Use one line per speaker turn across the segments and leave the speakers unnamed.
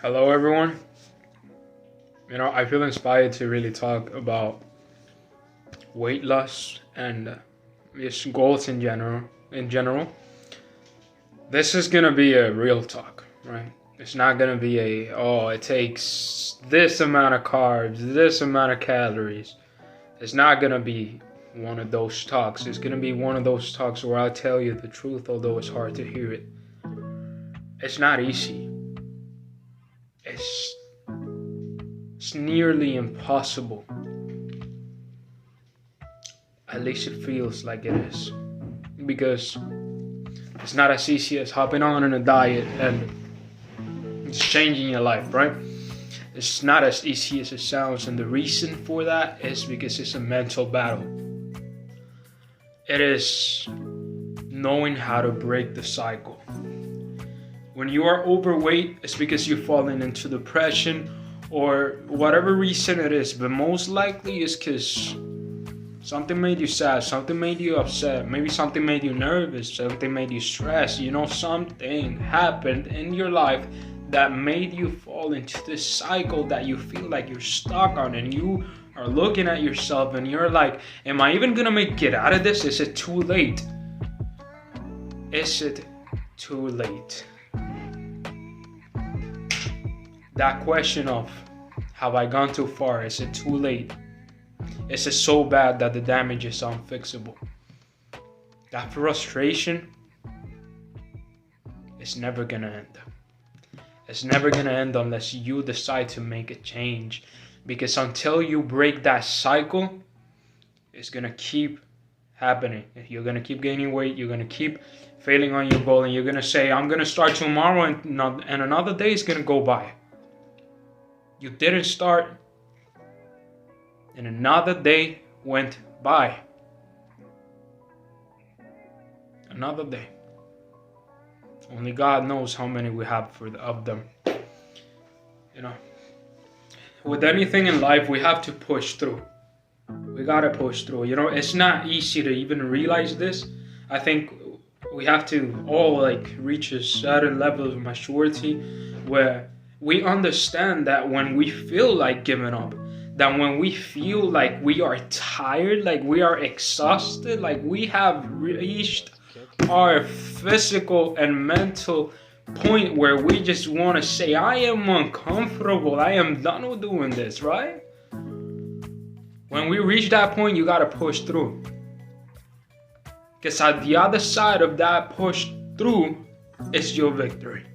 Hello, everyone. I feel inspired to really talk about weight loss and just goals in general. This is gonna be a real talk, right? It's not gonna be it takes this amount of carbs, this amount of calories. It's not gonna be one of those talks. It's gonna be one of those talks where I'll tell you the truth, although it's hard to hear it. It's not easy. It's nearly impossible. At least it feels like it is. Because it's not as easy as hopping on a diet and it's changing your life, right? It's not as easy as it sounds, and the reason for that is because it's a mental battle. It is knowing how to break the cycle. When you are overweight, it's because you've fallen into depression or whatever reason it is, but most likely it's because something made you sad, something made you upset, maybe something made you nervous, something made you stressed. Something happened in your life that made you fall into this cycle that you feel like you're stuck on, and you are looking at yourself and you're like, am I even gonna make it out of this? Is it too late? Is it too late? That question of, have I gone too far? Is it too late? Is it so bad that the damage is unfixable? That frustration is never gonna end. It's never gonna end unless you decide to make a change. Because until you break that cycle, it's gonna keep happening. You're gonna keep gaining weight, you're gonna keep failing on your goal, and you're gonna say, I'm gonna start tomorrow, and another day is gonna go by. You didn't start, and another day went by. Another day. Only God knows how many we have of them. With anything in life, we have to push through. We gotta push through. It's not easy to even realize this. I think we have to all reach a certain level of maturity where we understand that when we feel like giving up, that when we feel like we are tired, like we are exhausted, like we have reached our physical and mental point where we just want to say, I am uncomfortable, I am done with doing this, right? When we reach that point, you got to push through. Because at the other side of that push through is your victory.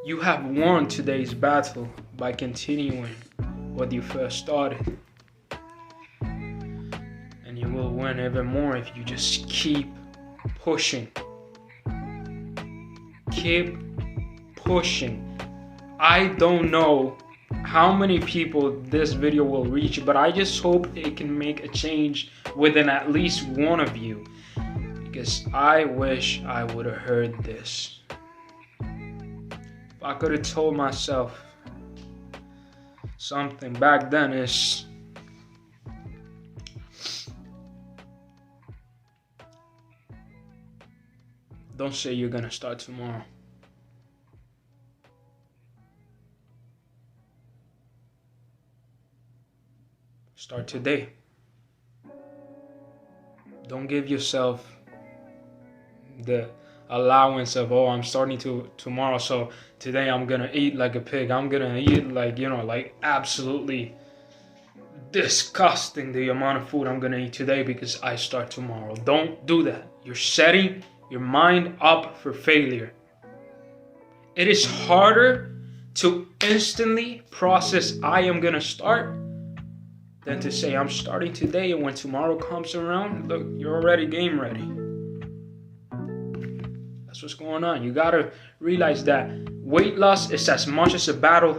You have won today's battle by continuing what you first started. And you will win even more if you just keep pushing. Keep pushing. I don't know how many people this video will reach, but I just hope it can make a change within at least one of you. Because I wish I would have heard this. If I could have told myself something back then, is don't say you're gonna start tomorrow. Start today. Don't give yourself the allowance of, I'm starting tomorrow, so today I'm gonna eat like a pig. I'm gonna eat like absolutely disgusting the amount of food I'm gonna eat today because I start tomorrow. Don't do that. You're setting your mind up for failure. It is harder to instantly process I am gonna start than to say I'm starting today, and when tomorrow comes around, look, you're already game ready. That's what's going on. You gotta realize that weight loss is as much as a battle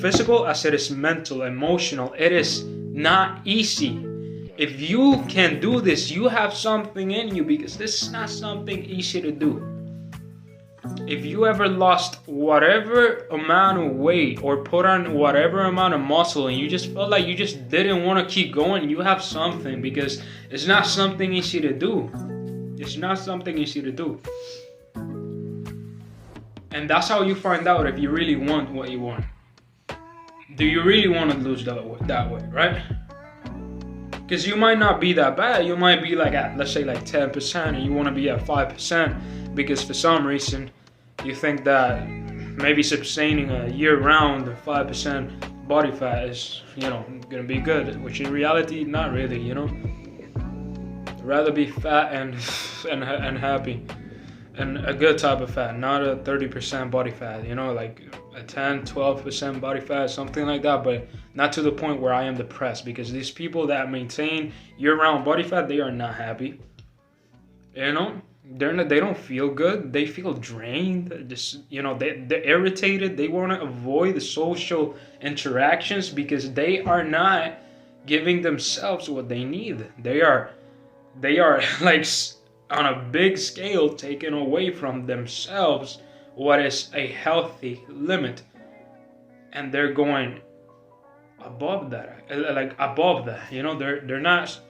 physical as it is mental, emotional. It is not easy. If you can do this, you have something in you, because this is not something easy to do. If you ever lost whatever amount of weight or put on whatever amount of muscle and you just felt like you just didn't want to keep going, you have something, because it's not something easy to do. It's not something easy to do. And that's how you find out if you really want what you want. Do you really want to lose that way, right? Because you might not be that bad. You might be like at, let's say, like 10%, and you want to be at 5% because for some reason you think that maybe sustaining a year-round 5% body fat is, gonna be good. Which in reality, not really. I'd rather be fat and happy. And a good type of fat, not a 30% body fat, like a 10, 12% body fat, something like that, but not to the point where I am depressed, because these people that maintain year-round body fat, they are not happy. They don't feel good. They feel drained. They're irritated. They want to avoid the social interactions because they are not giving themselves what they need. They are like, on a big scale, taking away from themselves what is a healthy limit, and they're going above that,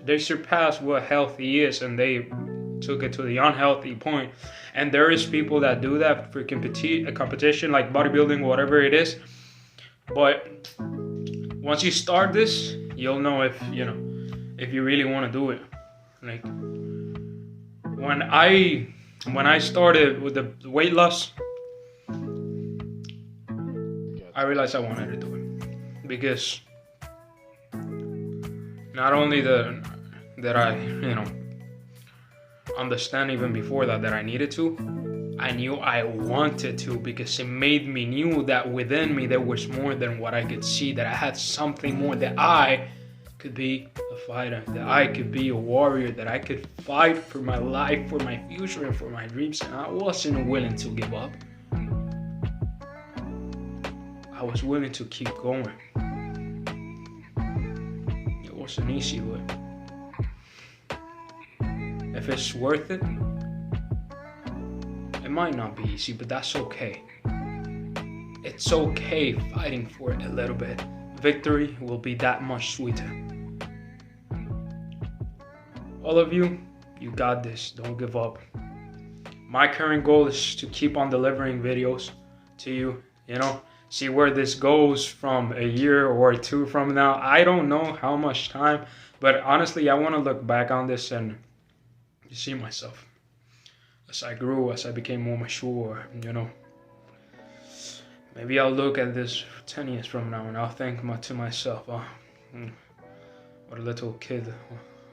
they surpass what healthy is, and they took it to the unhealthy point. And there is people that do that for a competition, like bodybuilding, whatever it is. But once you start this, you'll know if you really want to do it. Like, when I started with the weight loss, I realized I wanted to do it, because not only that I understand even before that I needed to, I knew I wanted to, because it made me knew that within me there was more than what I could see, that I had something more, that I could be a fighter, that I could be a warrior, that I could fight for my life, for my future, and for my dreams, and I wasn't willing to give up. I was willing to keep going. It wasn't easy, but if it's worth it, it might not be easy, but that's okay. It's okay fighting for it a little bit. Victory will be that much sweeter. All of you got this. Don't give up. My current goal is to keep on delivering videos to you, see where this goes from a year or two from now. I don't know how much time, but honestly, I want to look back on this and see myself as I grew, as I became more mature, Maybe I'll look at this 10 years from now and I'll think to myself, what a little kid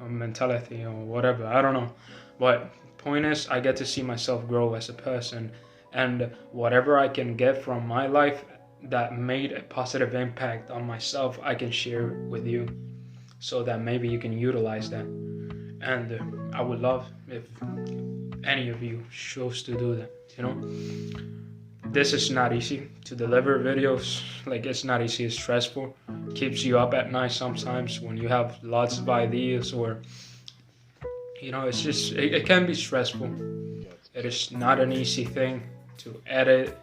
mentality or whatever, I don't know. But point is, I get to see myself grow as a person, and whatever I can get from my life that made a positive impact on myself, I can share with you, so that maybe you can utilize that. And I would love if any of you chose to do that, This is not easy to deliver videos. Like, it's not easy, it's stressful. It keeps you up at night sometimes when you have lots of ideas, or it's just, it can be stressful. It is not an easy thing to edit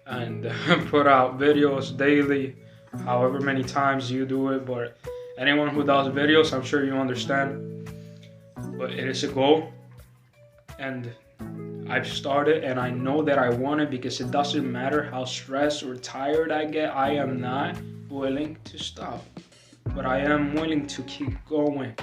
and put out videos daily, however many times you do it. But anyone who does videos, I'm sure you understand. But it is a goal, and I've started, and I know that I want it, because it doesn't matter how stressed or tired I get, I am not willing to stop. But I am willing to keep going.